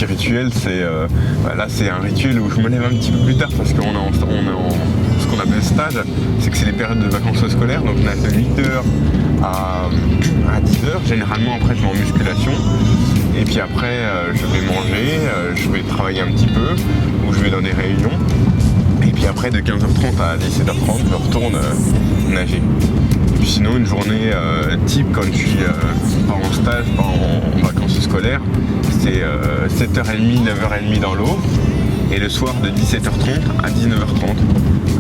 petit rituel, là c'est un rituel où je me lève un petit peu plus tard parce qu'on est en ce qu'on appelle stage, c'est que c'est les périodes de vacances scolaires, donc on a de 8h à 10h, généralement après je vais en musculation, et puis après je vais manger, je vais travailler un petit peu, ou je vais dans des réunions, et puis après de 15h30 à 17h30 je retourne nager. Et puis sinon une journée type quand je suis pas en stage, pas en vacances scolaires, c'est 7h30, 9h30 dans l'eau, et le soir de 17h30 à 19h30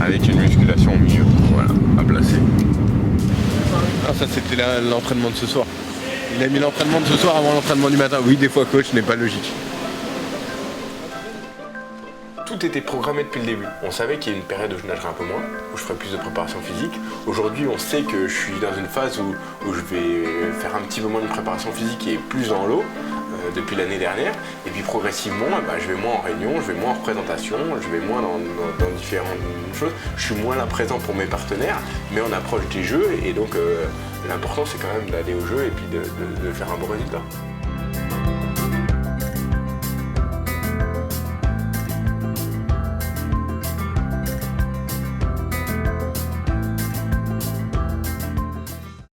avec une musculation au milieu, voilà, à placer. Ah, ça c'était l'entraînement de ce soir. Il a mis l'entraînement de ce soir avant l'entraînement du matin. Oui, des fois coach n'est pas logique. Tout était programmé depuis le début. On savait qu'il y a une période où je nagerais un peu moins, où je ferais plus de préparation physique. Aujourd'hui, on sait que je suis dans une phase où je vais faire un petit peu moins de préparation physique et plus dans l'eau depuis l'année dernière. Et puis progressivement, je vais moins en réunion, je vais moins en représentation, je vais moins dans différentes choses. Je suis moins là présent pour mes partenaires, mais on approche des jeux et donc l'important c'est quand même d'aller au jeu et puis de faire un bon résultat.